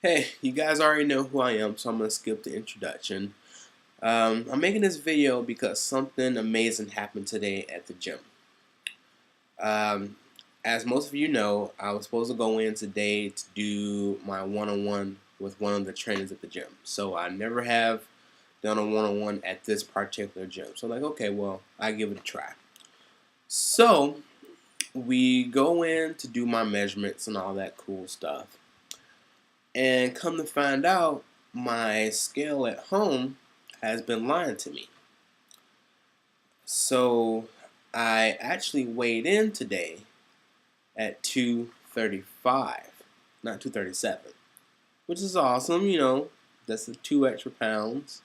Hey, you guys already know who I am, so I'm going to skip the introduction. I'm making this video because something amazing happened today at the gym. Um, as most of you know, I was supposed to go in today to do my one-on-one with one of the trainers at the gym. So I never have done a one-on-one at this particular gym. So I'm like, okay, well, I give it a try. So we go in to do my measurements and all that cool stuff. And come to find out, my scale at home has been lying to me. So I actually weighed in today at 235, not 237, which is awesome. That's 2 extra pounds.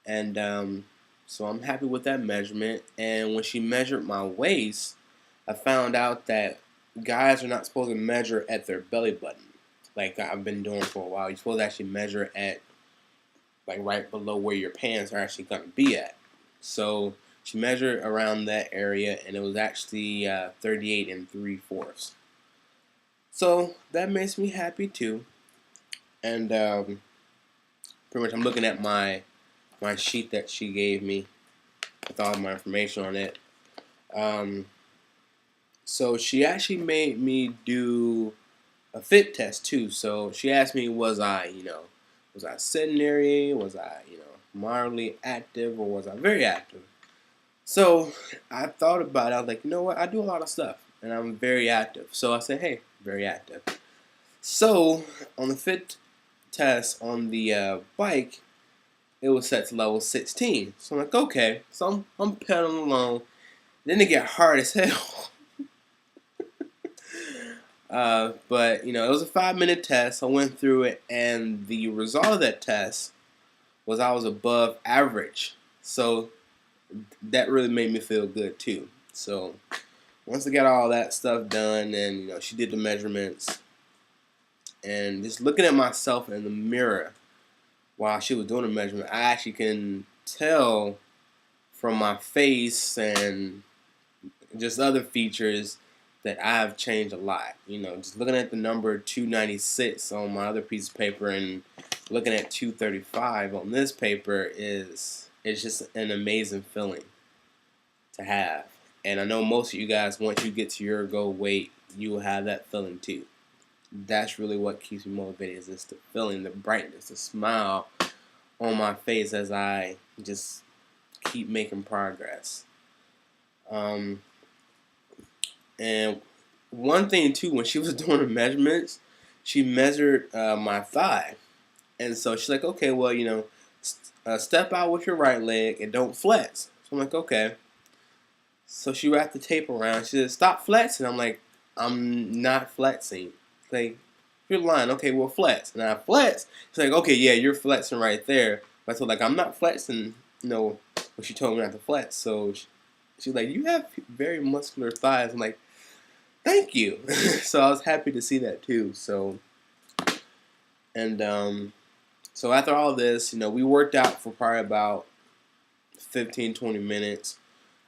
And so I'm happy with that measurement. And when she measured my waist, I found out that guys are not supposed to measure at their belly button like I've been doing for a while. You're supposed to actually measure at like right below where your pants are actually going to be at. So she measured around that area, and it was actually 38 and 3/4. So that makes me happy too. And pretty much I'm looking at my sheet that she gave me with all my information on it. So she actually made me do a fit test too. So she asked me, was I sedentary? Was I, moderately active, or was I very active? So I thought about it. I was like, you know what? I do a lot of stuff, and I'm very active. So I said, hey, very active. So on the fit test on the bike, it was set to level 16. So I'm like, okay. So I'm pedaling along. Then it got hard as hell. But it was a 5-minute test. I went through it, and the result of that test was I was above average. So that really made me feel good too. So once I got all that stuff done, and she did the measurements, and just looking at myself in the mirror while she was doing the measurement, I actually can tell from my face and just other features that I have changed a lot. Just looking at the number 296 on my other piece of paper and looking at 235 on this paper it's just an amazing feeling to have. And I know most of you guys, once you get to your goal weight, you will have that feeling too. That's really what keeps me motivated, is just the feeling, the brightness, the smile on my face as I just keep making progress. And one thing too, when she was doing the measurements, she measured my thigh, and so she's like, okay, well, step out with your right leg and don't flex. So I'm like, okay. So she wrapped the tape around. She said, stop flexing. I'm like, I'm not flexing. Like, you're lying. Okay, well, flex. And I flex. She's like, okay, yeah, you're flexing right there. But I told like, I'm not flexing, when she told me not to flex. So she's like, you have very muscular thighs. I'm like, thank you. So I was happy to see that too. So, and so after all this, we worked out for probably about 15-20 minutes.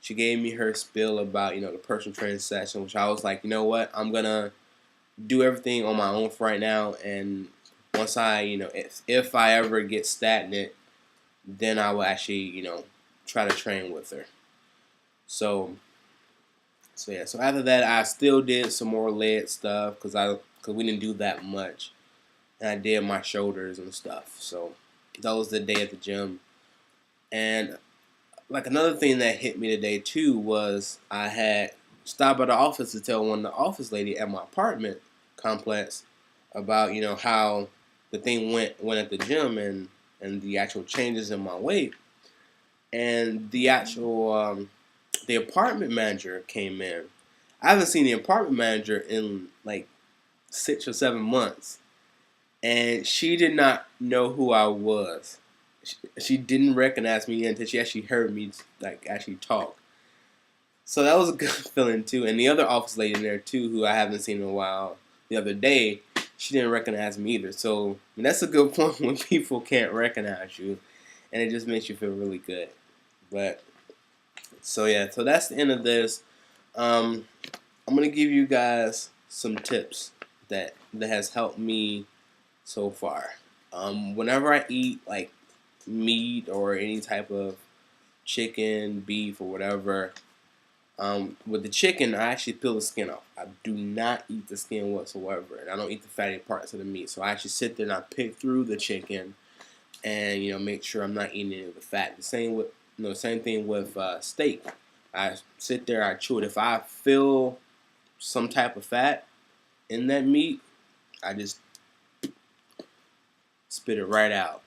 She gave me her spiel about, the personal training session, which I was like, you know what, I'm going to do everything on my own for right now. And once I, if I ever get stagnant, then I will actually, try to train with her. So yeah. So after that, I still did some more leg stuff because we didn't do that much, and I did my shoulders and stuff. So that was the day at the gym. And like another thing that hit me today too was I had stopped by the office to tell one of the office lady at my apartment complex about how the thing went at the gym, and the actual changes in my weight. And the actual the apartment manager came in. I haven't seen the apartment manager in like 6 or 7 months, and she did not know who I was. She didn't recognize me until she actually heard me like actually talk. So that was a good feeling too. And the other office lady in there too, who I haven't seen in a while, the other day, she didn't recognize me either. So that's a good point when people can't recognize you, and it just makes you feel really good. But so yeah, so that's the end of this. I'm gonna give you guys some tips that has helped me so far. Whenever I eat like meat or any type of chicken, beef, or whatever, with the chicken, I actually peel the skin off. I do not eat the skin whatsoever, and I don't eat the fatty parts of the meat. So I actually sit there and I pick through the chicken, and make sure I'm not eating any of the fat. The same with same thing with steak. I sit there, I chew it. If I feel some type of fat in that meat, I just spit it right out.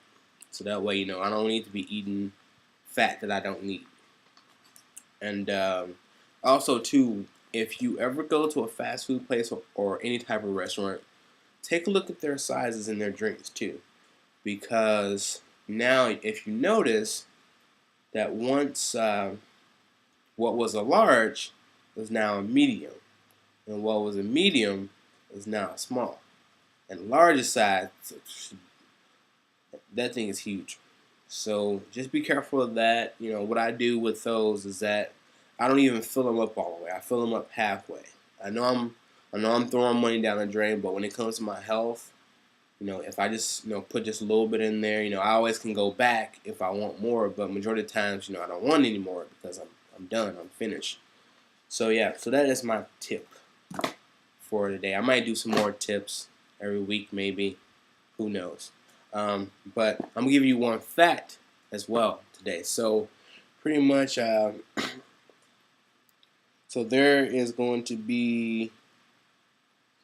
So that way, I don't need to be eating fat that I don't need. And also, too, if you ever go to a fast food place or any type of restaurant, take a look at their sizes and their drinks too. Because now, if you notice that once what was a large is now a medium, and what was a medium is now a small. And the largest size, that thing is huge. So just be careful of that. What I do with those is that I don't even fill them up all the way. I fill them up halfway. I know I'm throwing money down the drain, but when it comes to my health, if I just put just a little bit in there, I always can go back if I want more. But majority of the times, I don't want any more because I'm done. I'm finished. So yeah, so that is my tip for today. I might do some more tips every week, maybe. Who knows? But I'm gonna give you one fact as well today. So pretty much, so there is going to be.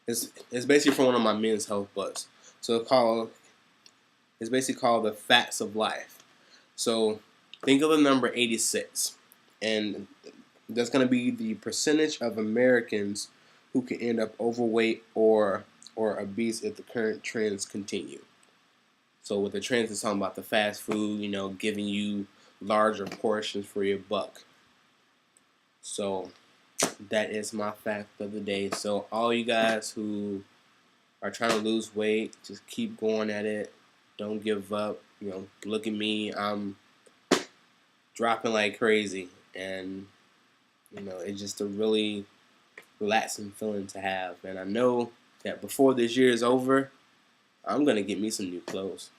It's basically from one of my men's health books. So it's basically called the facts of life. So think of the number 86, and that's going to be the percentage of Americans who can end up overweight or obese if the current trends continue. So with the trends, it's talking about the fast food, giving you larger portions for your buck. So that is my fact of the day. So all you guys who are trying to lose weight, just keep going at it. Don't give up. Look at me. I'm dropping like crazy, and it's just a really relaxing feeling to have. And I know that before this year is over, I'm gonna get me some new clothes.